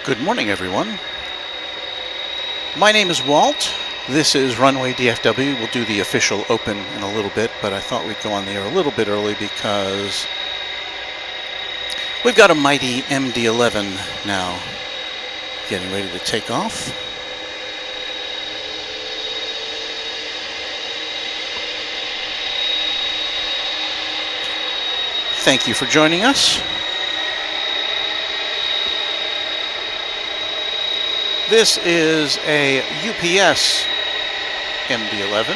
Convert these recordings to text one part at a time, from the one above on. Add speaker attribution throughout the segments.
Speaker 1: Good morning, everyone. My name is Walt. This is Runway DFW. We'll do the official open in a little bit, but I thought we'd go on the air a little bit early because we've got a mighty MD-11 now getting ready to take off. Thank you for joining us. This is a UPS MD-11.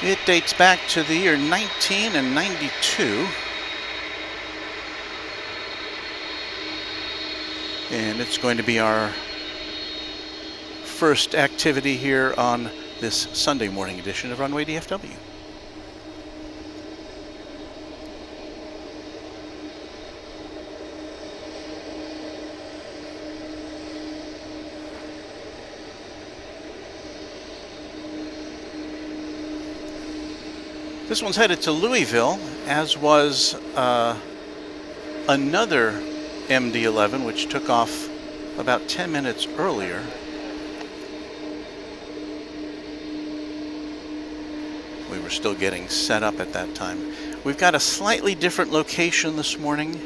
Speaker 1: It dates back to the year 1992. And it's going to be our first activity here on this Sunday morning edition of Runway DFW. This one's headed to Louisville, as was another MD-11, which took off about 10 minutes earlier. We were still getting set up at that time. We've got a slightly different location this morning.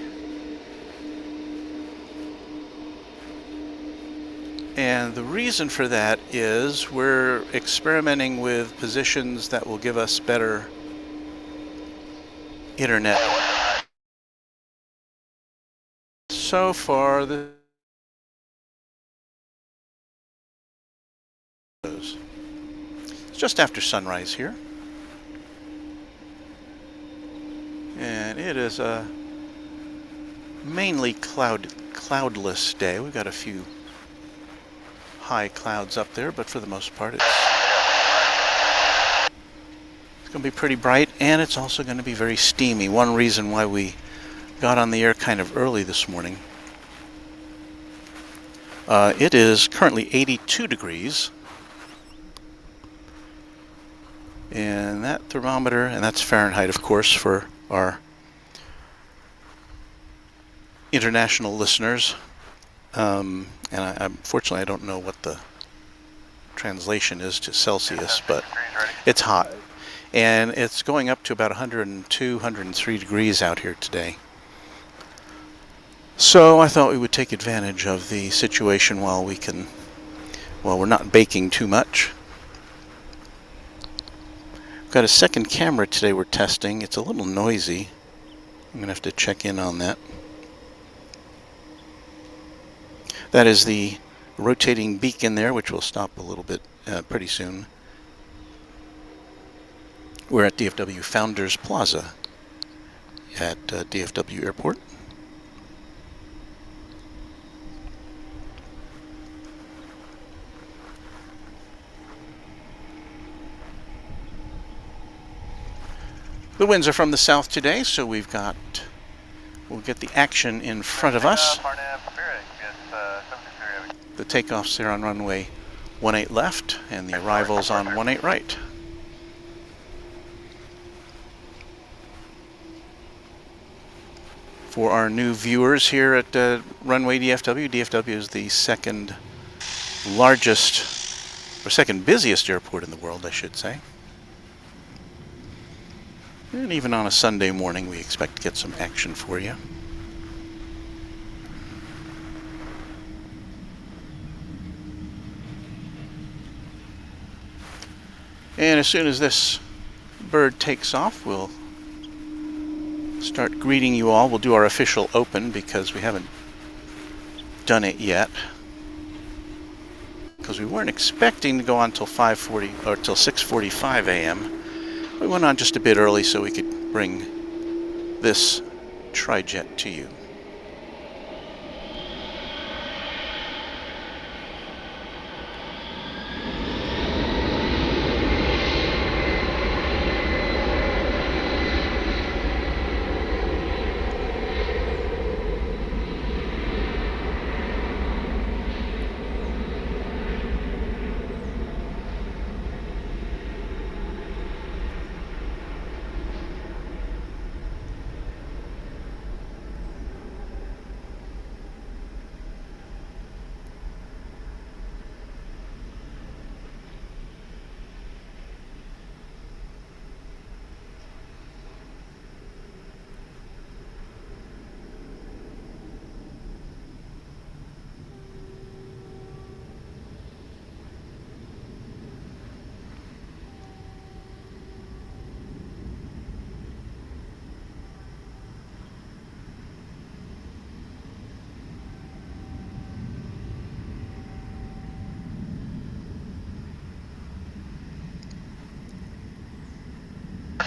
Speaker 1: And the reason for that is we're experimenting with positions that will give us better internet. So far, it's just after sunrise here, and it is a mainly cloudless day. We've got a few high clouds up there, but for the most part, it's going to be pretty bright, and it's also going to be very steamy. One reason why we got on the air kind of early this morning. It is currently 82 degrees. And that thermometer, and that's Fahrenheit, of course, for our international listeners. And unfortunately, I don't know what the translation is to Celsius, but it's hot. And it's going up to about 102, 103 degrees out here today. So I thought we would take advantage of the situation while we're not baking too much. We've got a second camera today we're testing. It's a little noisy. I'm going to have to check in on that. That is the rotating beacon there, which will stop a little bit pretty soon. We're at DFW Founders Plaza at DFW Airport. The winds are from the south today, so we'll get the action in front of us. The takeoff's there on runway 18 left, and the arrivals on 18 right. For our new viewers here at Runway DFW, DFW is the second largest, or second busiest airport in the world, I should say. And even on a Sunday morning, we expect to get some action for you. And as soon as this bird takes off, we'll start greeting you all. We'll do our official open because we haven't done it yet. Because we weren't expecting to go on till 5:40 or till 6:45 a.m. We went on just a bit early so we could bring this tri-jet to you.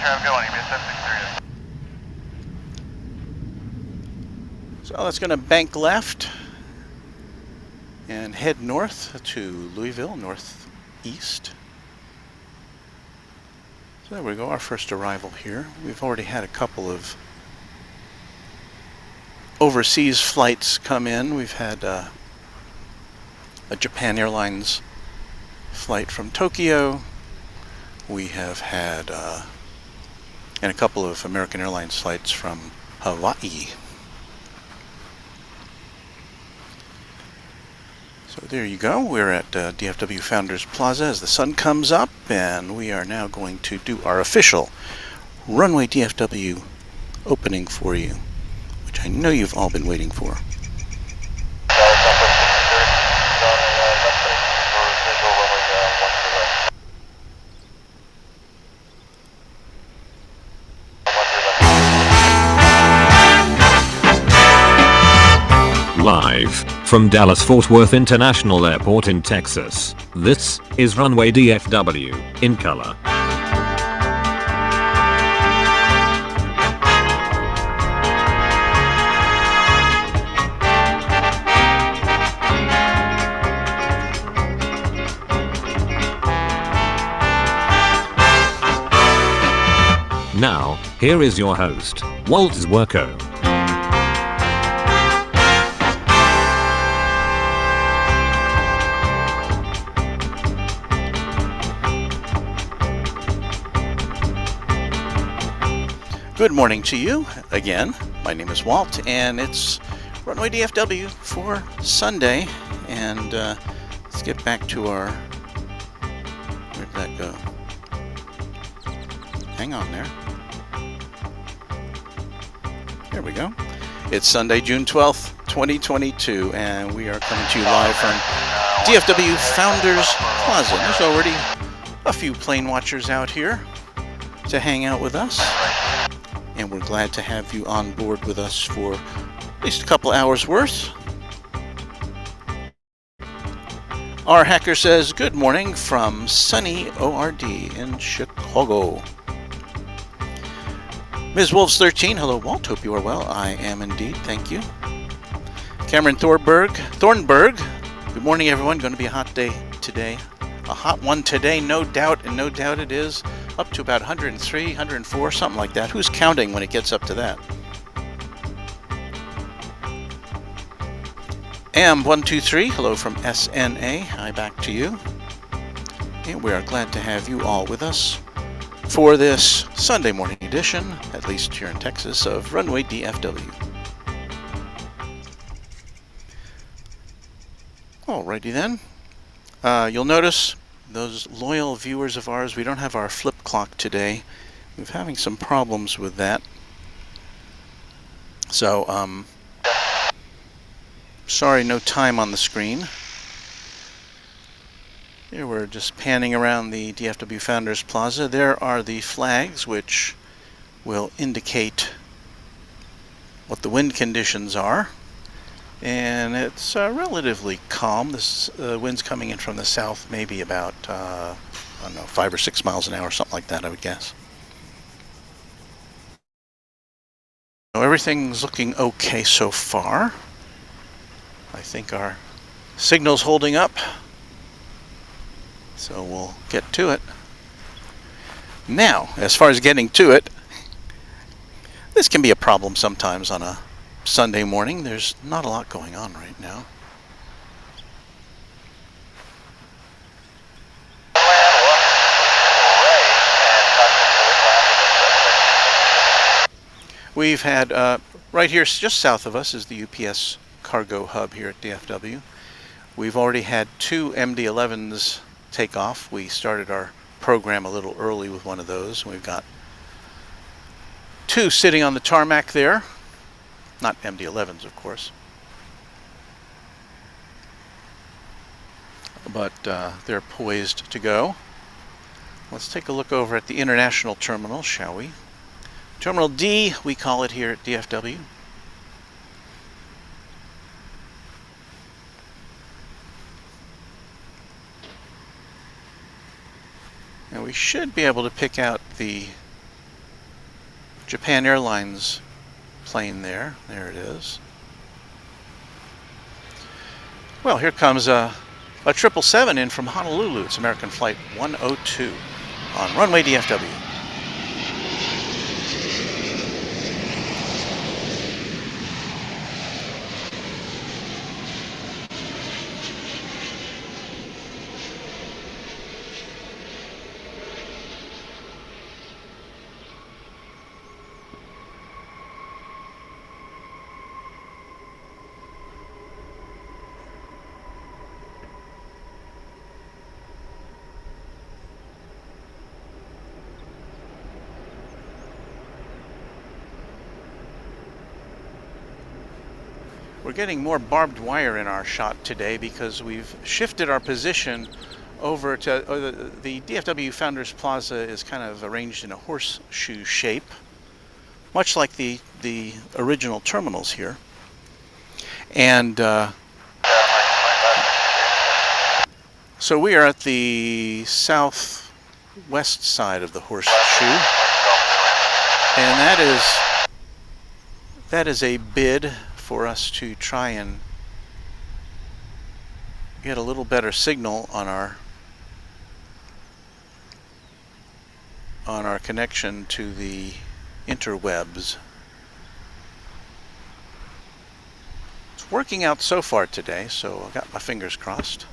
Speaker 2: have a good one. You missed that 630.
Speaker 1: So that's going to bank left and head north to Louisville, northeast. So there we go, our first arrival here. We've already had a couple of overseas flights come in. We've had a Japan Airlines flight from Tokyo. We have had and a couple of American Airlines flights from Hawaii. So there you go. We're at DFW Founders Plaza as the sun comes up, and we are now going to do our official Runway DFW opening for you, which I know you've all been waiting for.
Speaker 3: Live from Dallas-Fort Worth International Airport in Texas, this is Runway DFW in color. Now, here is your host, Walt Zwerko.
Speaker 1: Good morning to you again. My name is Walt, and it's Runway DFW for Sunday. And let's get back to our. Where'd that go? Hang on there. There we go. It's Sunday, June 12th, 2022, and we are coming to you live from DFW Founders Plaza. There's already a few plane watchers out here to hang out with us. And we're glad to have you on board with us for at least a couple hours worth. Our hacker says, good morning from sunny ORD in Chicago. Ms. Wolves 13, hello Walt, hope you are well. I am indeed, thank you. Cameron Thornburg, good morning everyone. Going to be a hot day today. A hot one today, no doubt, and no doubt it is. Up to about 103, 104, something like that. Who's counting when it gets up to that? AM123, hello from SNA. Hi, back to you. And we are glad to have you all with us for this Sunday morning edition, at least here in Texas, of Runway DFW. Alrighty then. You'll notice, those loyal viewers of ours, we don't have our flip clock today. We're having some problems with that. So, sorry, no time on the screen. Here we're just panning around the DFW Founders Plaza. There are the flags which will indicate what the wind conditions are. And it's relatively calm. This wind's coming in from the south, maybe about, I don't know, 5 or 6 miles an hour, something like that, I would guess. So everything's looking okay so far. I think our signal's holding up. So we'll get to it. Now, as far as getting to it, this can be a problem sometimes on a Sunday morning. There's not a lot going on right now. We've had, right here just south of us is the UPS cargo hub here at DFW. We've already had 2 MD-11s take off. We started our program a little early with one of those. We've got 2 sitting on the tarmac there. Not MD-11s, of course. But they're poised to go. Let's take a look over at the international terminal, shall we? Terminal D, we call it here at DFW. And we should be able to pick out the Japan Airlines plane there. There it is. Well, here comes a 777 in from Honolulu. It's American Flight 102 on Runway DFW. We're getting more barbed wire in our shot today because we've shifted our position over to the DFW Founders Plaza is kind of arranged in a horseshoe shape, much like the original terminals here. And so we are at the southwest side of the horseshoe, and that is a bid for us to try and get a little better signal on our connection to the interwebs. It's working out so far today, so I got my fingers crossed.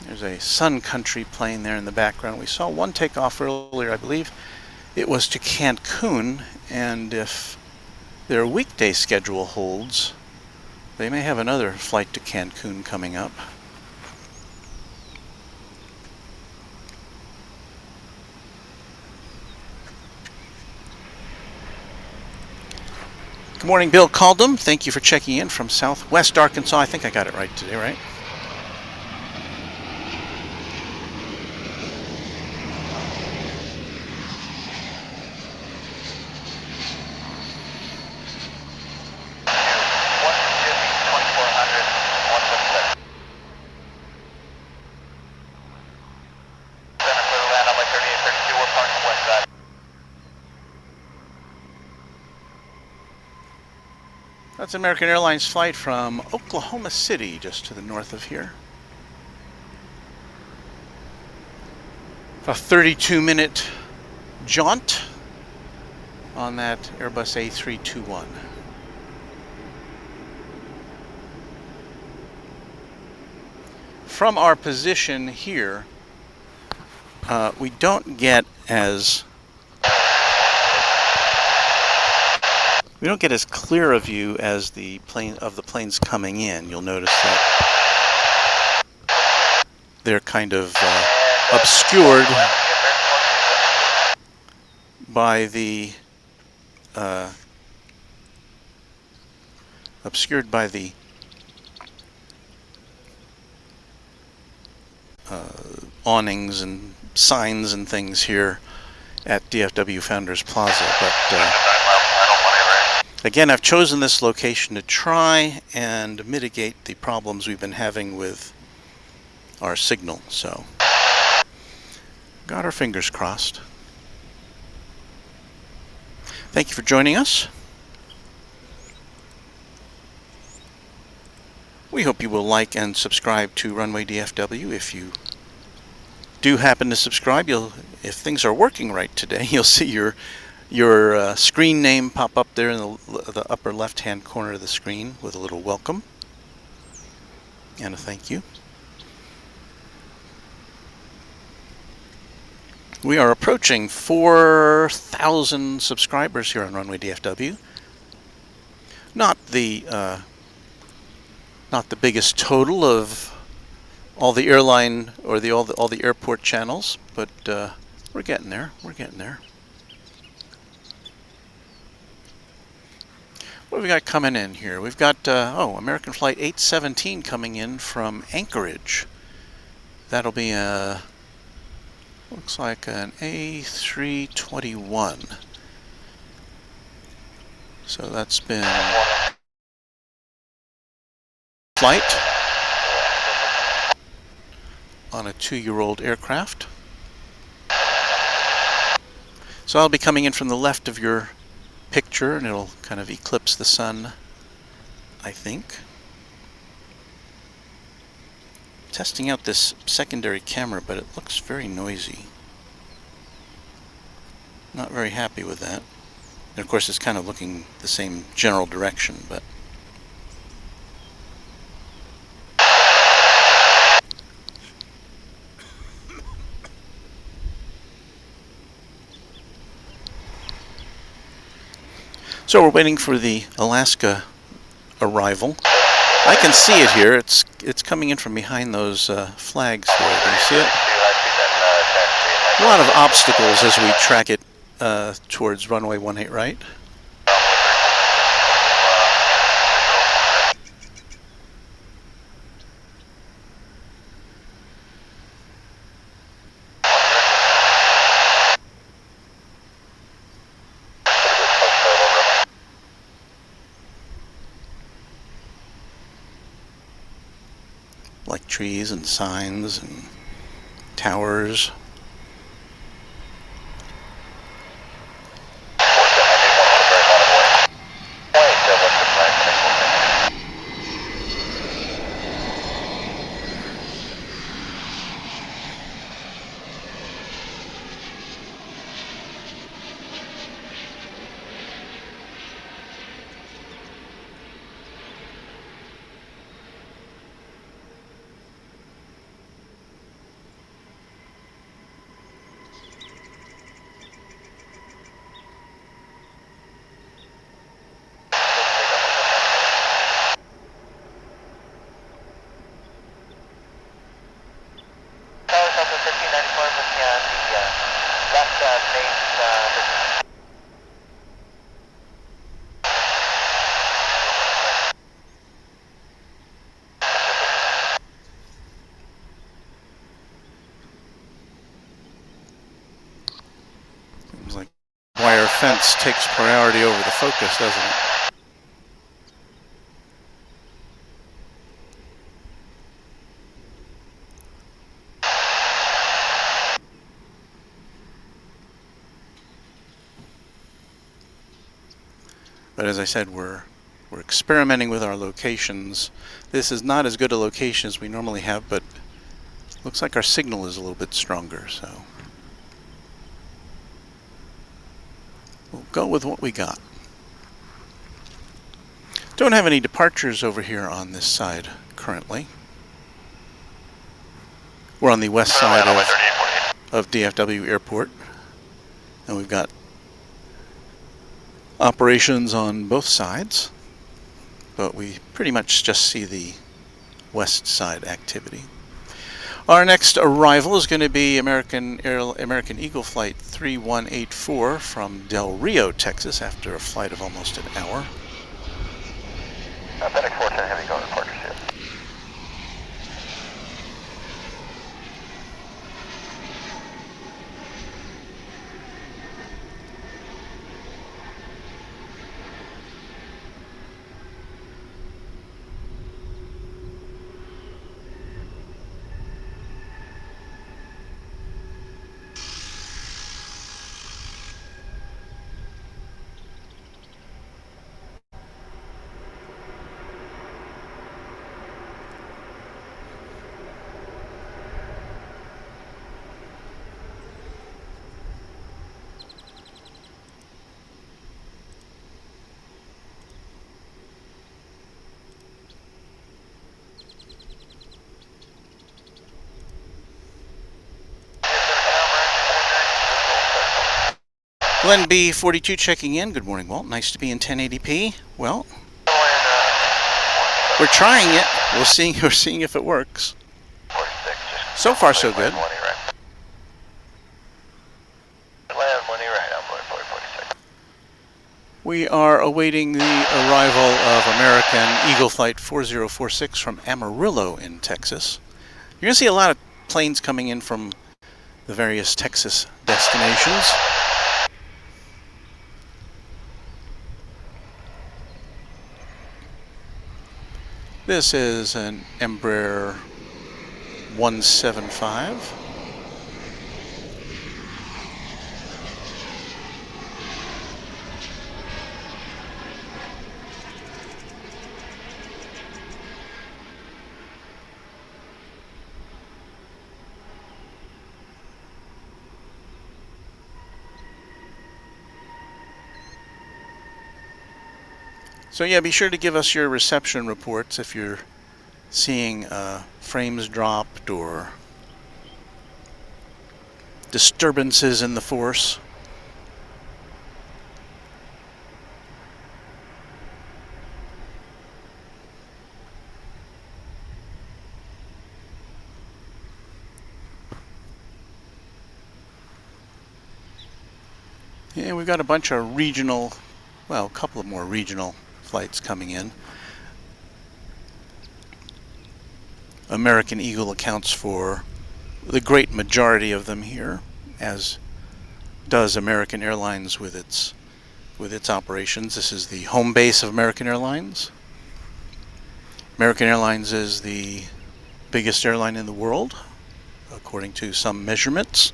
Speaker 1: There's a Sun Country plane there in the background. We saw one take off earlier, I believe. It was to Cancun, and if their weekday schedule holds, they may have another flight to Cancun coming up. Good morning, Bill Caldum. Thank you for checking in from Southwest Arkansas. I think I got it right today, right? That's an American Airlines flight from Oklahoma City, just to the north of here. A 32-minute jaunt on that Airbus A321. From our position here, we don't get as clear a view as the planes coming in. You'll notice that they're kind of obscured by the awnings and signs and things here at DFW Founders Plaza. But again, I've chosen this location to try and mitigate the problems we've been having with our signal. So, got our fingers crossed. Thank you for joining us. We hope you will like and subscribe to Runway DFW. If you do happen to subscribe, if things are working right today, you'll see your screen name pop up there in the upper left-hand corner of the screen with a little welcome and a thank you. We are approaching 4,000 subscribers here on Runway DFW. Not the Not the biggest total of all the airline or all the airport channels, but we're getting there. We're getting there. What have we got coming in here? We've got American Flight 817 coming in from Anchorage. That'll be looks like an A321. So that's been flight on a 2-year-old aircraft. So I'll be coming in from the left of your picture, and it'll kind of eclipse the sun, I think. Testing out this secondary camera, but it looks very noisy. Not very happy with that. And of course it's kind of looking the same general direction, but so we're waiting for the Alaska arrival. I can see it here. It's coming in from behind those flags here. Can you see it? A lot of obstacles as we track it towards runway 18 right. Like trees and signs and towers. Seems like wire fence takes priority over the focus, doesn't it? But as I said, we're experimenting with our locations. This is not as good a location as we normally have, but looks like our signal is a little bit stronger, so we'll go with what we got. Don't have any departures over here on this side currently. We're on the west side of DFW Airport, and we've got operations on both sides, but we pretty much just see the west side activity. Our next arrival is going to be American Eagle Flight 3184 from Del Rio, Texas, after a flight of almost an hour.
Speaker 2: FedEx 410 Heavy going to partnership.
Speaker 1: Glenn B42 checking in. Good morning, Walt. Nice to be in 1080p. Well, We're trying it. We're seeing if it works.
Speaker 2: 46,
Speaker 1: So far, so good.
Speaker 2: Land 1 right, on board 46.
Speaker 1: We are awaiting the arrival of American Eagle Flight 4046 from Amarillo in Texas. You're going to see a lot of planes coming in from the various Texas destinations. This is an Embraer 175. So yeah, be sure to give us your reception reports if you're seeing frames dropped or disturbances in the force. Yeah, we've got a bunch of regional, well, a couple of more regional flights coming in. American Eagle accounts for the great majority of them here, as does American Airlines with its operations. This is the home base of American Airlines. American Airlines is the biggest airline in the world, according to some measurements.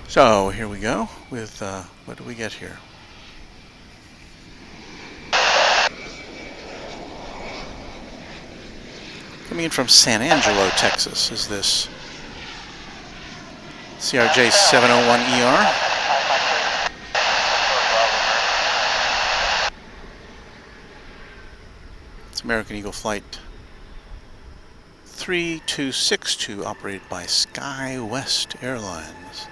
Speaker 1: So here we go with, what do we get here? Coming in from San Angelo, Texas, is this CRJ 701ER. It's American Eagle Flight 3262, operated by SkyWest Airlines.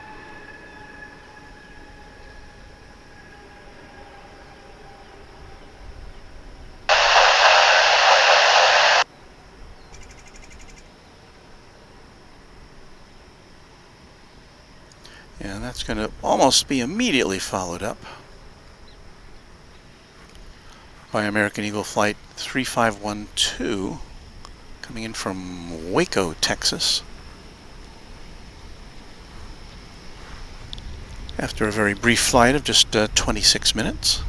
Speaker 1: And that's going to almost be immediately followed up by American Eagle Flight 3512, coming in from Waco, Texas, after a very brief flight of just 26 minutes.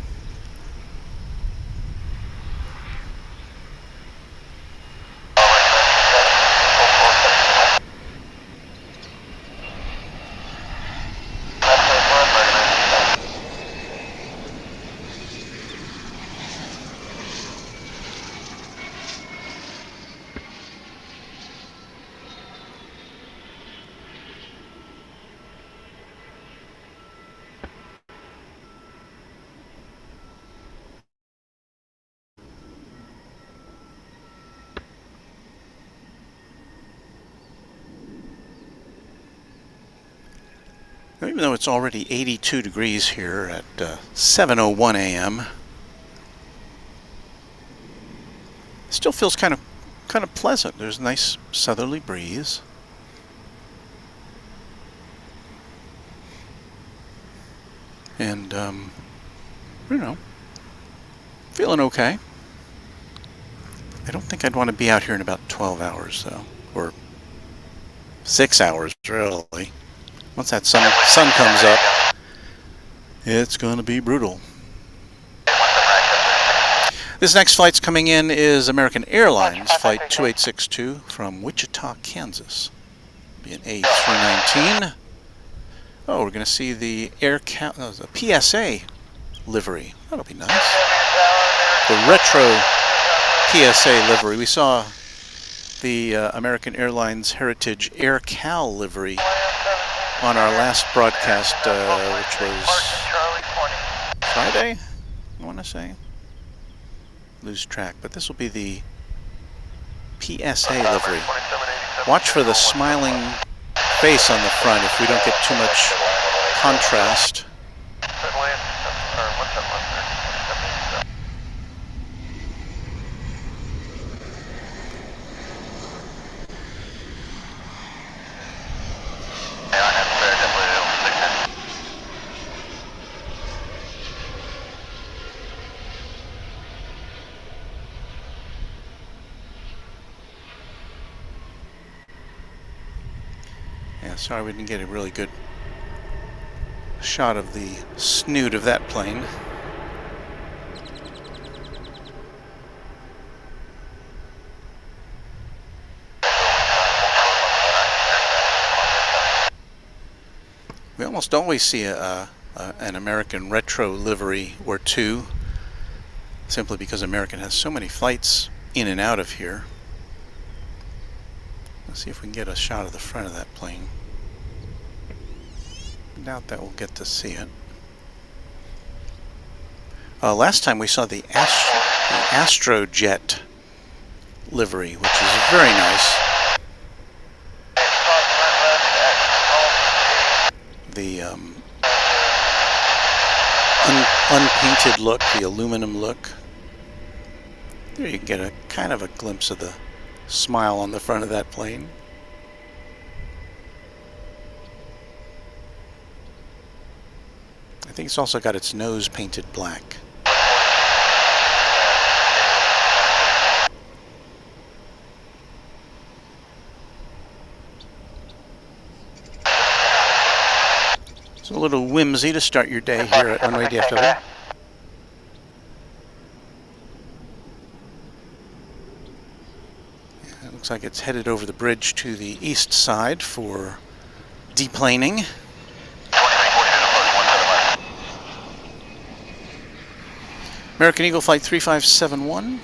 Speaker 1: Now, even though it's already 82 degrees here at 7:01 a.m., it still feels kind of pleasant. There's a nice southerly breeze. And, you know, feeling okay. I don't think I'd want to be out here in about 12 hours, though, or 6 hours, really. Once that sun comes up, it's going to be brutal. This next flight's coming in is American Airlines Flight 2862 from Wichita, Kansas. Be an A319. Oh, we're going to see the the PSA livery. That'll be nice. The retro PSA livery. We saw the American Airlines Heritage AirCal livery on our last broadcast, which was Friday, I want to say. Lose track, but this will be the PSA livery. Watch for the smiling face on the front if we don't get too much contrast. Yeah, sorry we didn't get a really good shot of the snoot of that plane. We almost always see an American retro livery or two, simply because American has so many flights in and out of here. Let's see if we can get a shot of the front of that plane. I doubt that we'll get to see it. Last time we saw the Astrojet livery, which is very nice. The unpainted look, the aluminum look. There you can get a kind of a glimpse of the smile on the front of that plane. I think it's also got its nose painted black. It's a little whimsy to start your day here at Runway DFW. It looks like it's headed over the bridge to the east side for deplaning. American Eagle Flight 3571.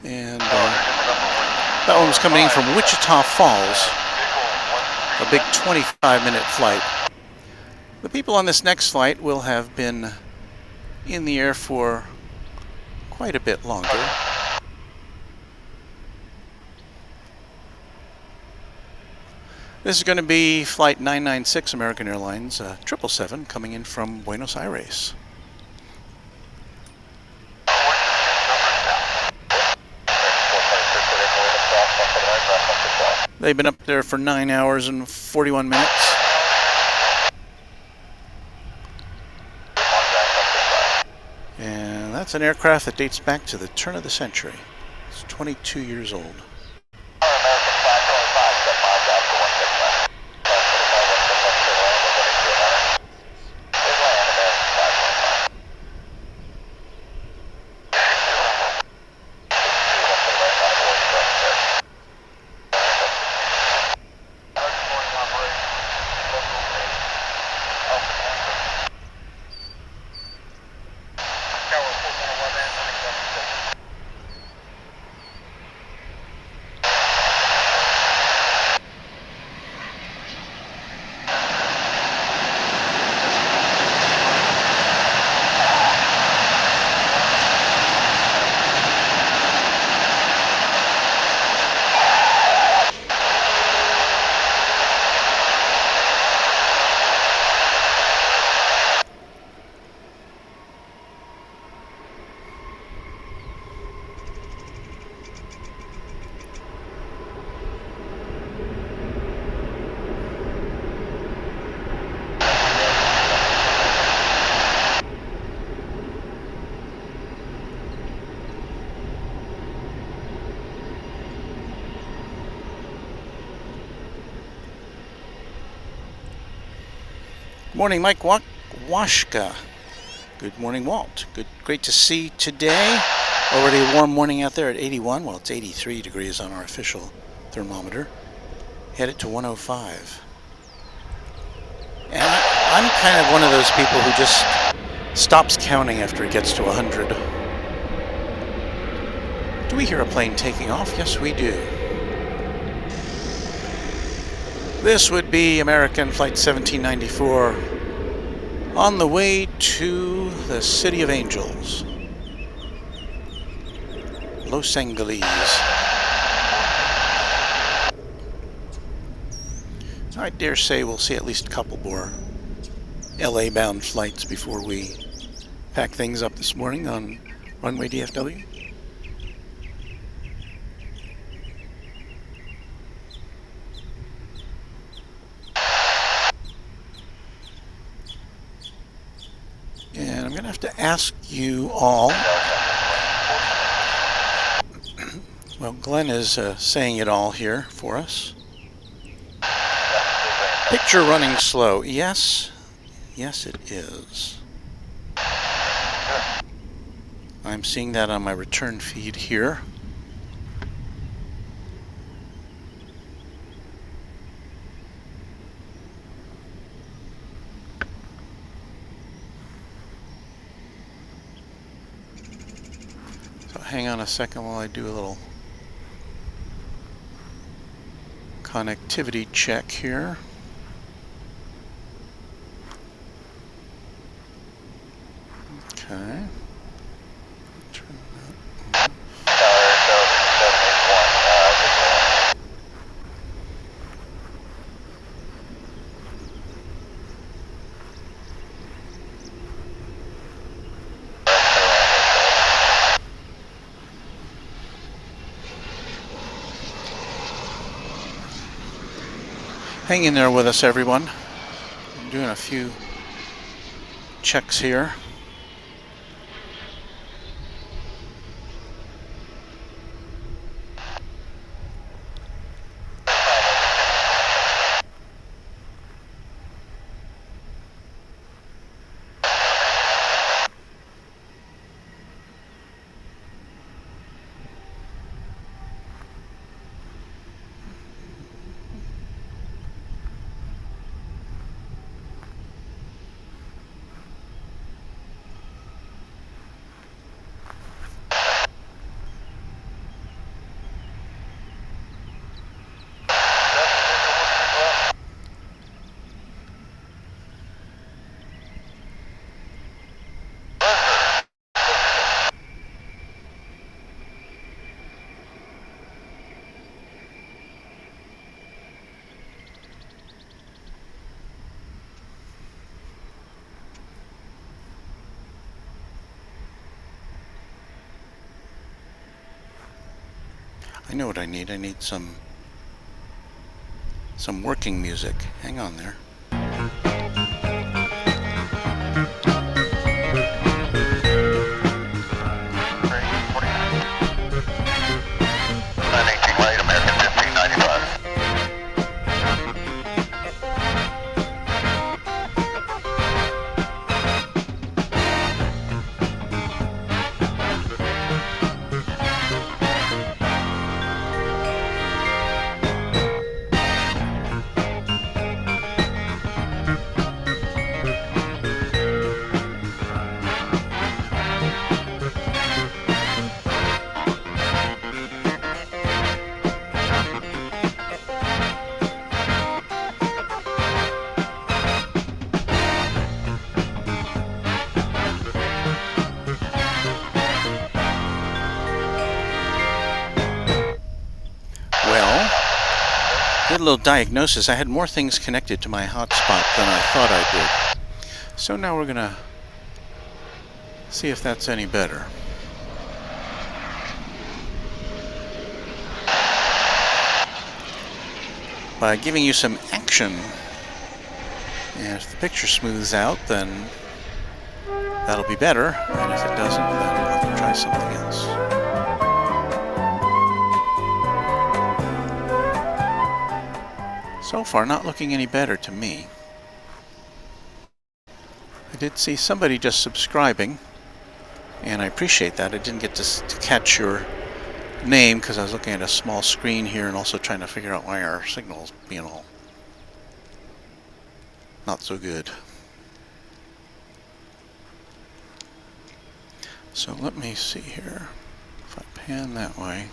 Speaker 1: And that one was coming in from Wichita Falls, a big 25-minute flight. The people on this next flight will have been in the air for quite a bit longer. This is going to be Flight 996 American Airlines 777 coming in from Buenos Aires. They've been up there for 9 hours and 41 minutes. And that's an aircraft that dates back to the turn of the century. It's 22 years old. Morning, Mike Washka. Good morning, Walt. Great to see today. Already a warm morning out there at 81. Well, it's 83 degrees on our official thermometer. Headed to 105. And I'm kind of one of those people who just stops counting after it gets to 100. Do we hear a plane taking off? Yes, we do. This would be American Flight 1794 on the way to the City of Angels, Los Angeles. I dare say we'll see at least a couple more LA-bound flights before we pack things up this morning on Runway DFW. And I'm going to have to ask you all. Well, Glenn is saying it all here for us. Picture running slow. Yes. Yes, it is. I'm seeing that on my return feed here. So hang on a second while I do a little connectivity check here. Okay. Turn that Hang in there with us, everyone. I'm doing a few checks here. I know what I need. I need some working music. Hang on there.
Speaker 2: 918 right, American 1595.
Speaker 1: Good little diagnosis. I had more things connected to my hotspot than I thought I did. So now we're gonna see if that's any better. By giving you some action. And if the picture smooths out, then that'll be better. And if it doesn't, then we'll have to try something else. So far, not looking any better to me. I did see somebody just subscribing, and I appreciate that. I didn't get to catch your name because I was looking at a small screen here and also trying to figure out why our signal's being all not so good. So let me see here. If I pan that way.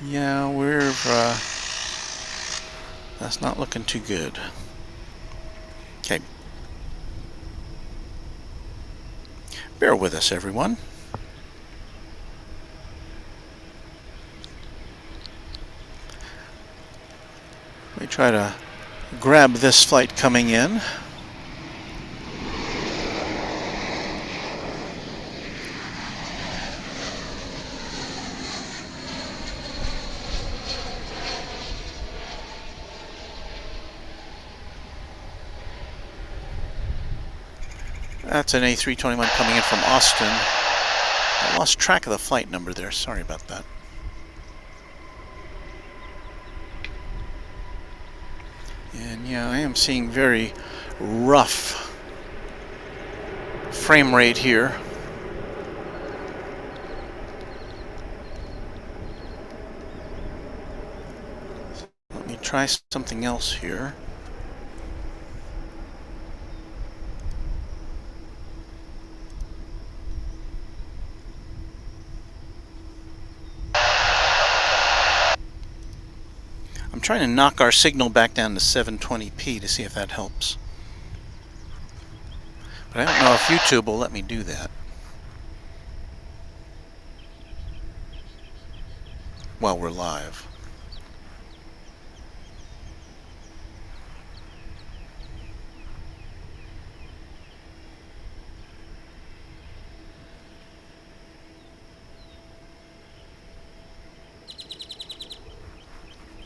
Speaker 1: Yeah, that's not looking too good. Okay. Bear with us, everyone. Let me try to grab this flight coming in. That's an A321 coming in from Austin. I lost track of the flight number there. Sorry about that. And yeah, I am seeing very rough frame rate here. Let me try something else here. I'm trying to knock our signal back down to 720p to see if that helps. But I don't know if YouTube will let me do that while we're live.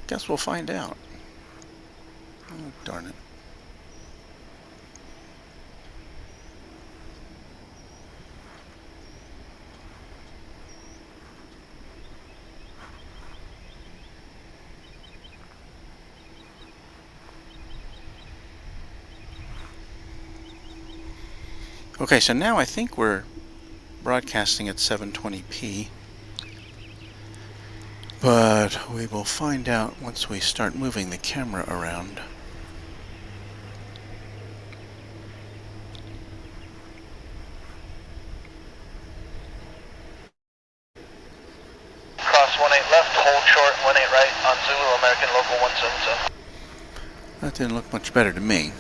Speaker 1: Guess we'll find out. Oh, darn it. Okay, so now I think we're broadcasting at 720p. But we will find out once we start moving the camera around.
Speaker 2: Cross 18 left, hold short, 18 right on Zulu, American local 177.
Speaker 1: That didn't look much better to me.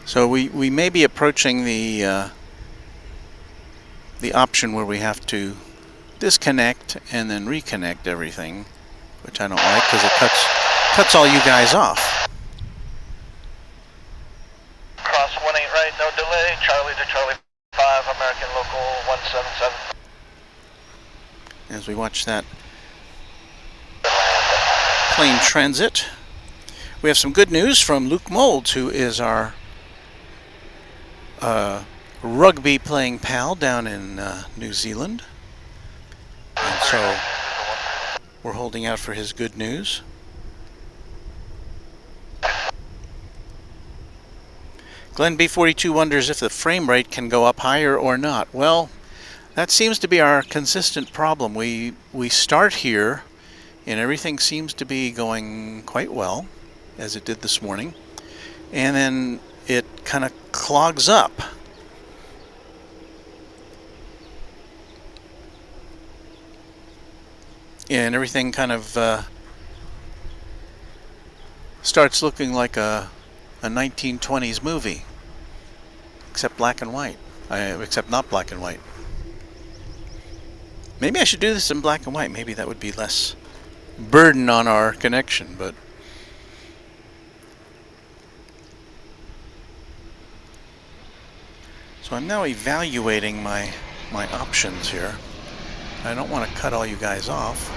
Speaker 1: So we may be approaching the option where we have to disconnect and then reconnect everything, which I don't like because it cuts all you guys off.
Speaker 2: Cross 18 right, no delay, Charlie to Charlie 5, American local 177.
Speaker 1: As we watch that plane transit, we have some good news from Luke Molds, who is our rugby playing pal down in New Zealand. And so we're holding out for his good news. Glenn B42 wonders if the frame rate can go up higher or not. Well, that seems to be our consistent problem. We start here and everything seems to be going quite well, as it did this morning. And then it kind of clogs up. And everything kind of starts looking like a 1920s movie, except black and white. Except not black and white. Maybe I should do this in black and white. Maybe that would be less burden on our connection, but so I'm now evaluating my options here. I don't want to cut all you guys off.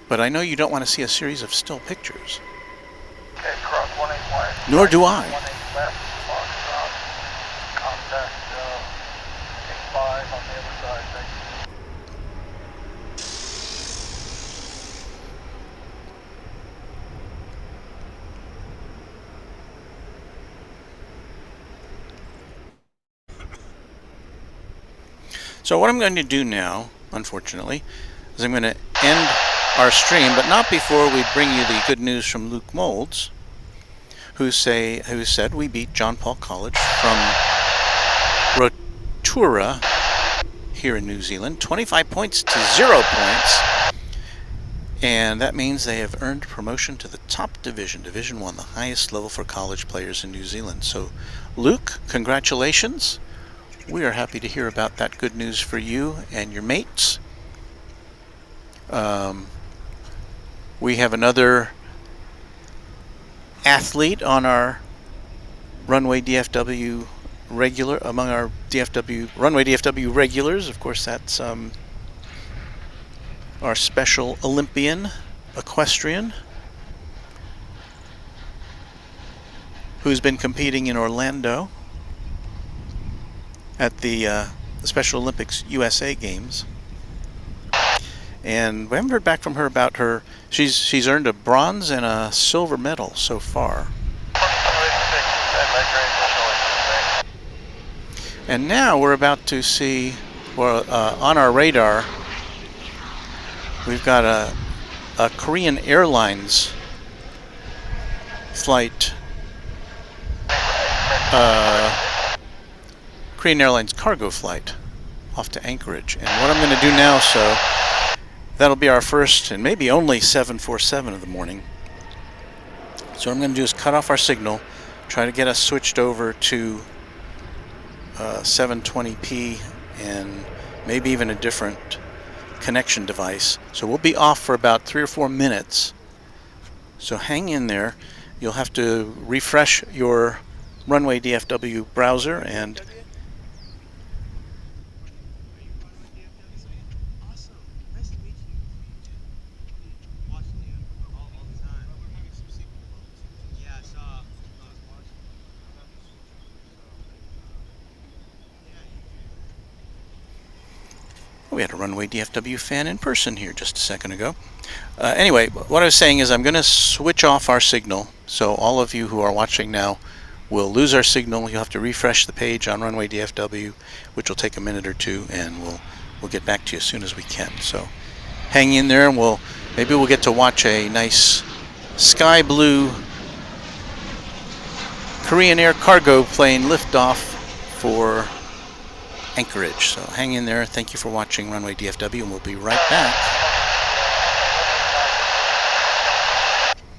Speaker 1: But I know you don't want to see a series of still pictures.
Speaker 2: Okay, cross 18 wide.
Speaker 1: Nor do I.
Speaker 2: 18 left, contact 85 on the other side, thanks.
Speaker 1: So what I'm going to do now, unfortunately, is I'm going to end our stream, but not before we bring you the good news from Luke Moulds, who said we beat John Paul College from Rotorua here in New Zealand, 25 points to 0 points. And that means they have earned promotion to the top division, Division 1, the highest level for college players in New Zealand. So, Luke, congratulations. We are happy to hear about that good news for you and your mates. We have another athlete on our Runway DFW regular, among our Runway DFW regulars. Of course, that's our Special Olympian equestrian, who's been competing in Orlando at the Special Olympics USA Games. And we haven't heard back from her about her. She's earned a bronze and a silver medal so far. And now we're about to see, on our radar, we've got a Korean Airlines flight, Korean Airlines cargo flight off to Anchorage. And what I'm going to do now, so that'll be our first and maybe only 747 of the morning. So what I'm going to do is cut off our signal, try to get us switched over to 720p and maybe even a different connection device. So we'll be off for about 3 or 4 minutes. So hang in there. You'll have to refresh your Runway DFW browser and we had a Runway DFW fan in person here just a second ago. Anyway, what I was saying is I'm going to switch off our signal. So all of you who are watching now will lose our signal. You'll have to refresh the page on Runway DFW, which will take a minute or two, and we'll get back to you as soon as we can. So hang in there, and maybe we'll get to watch a nice sky blue Korean Air cargo plane liftoff for Anchorage. So hang in there. Thank you for watching Runway DFW, and we'll be right back.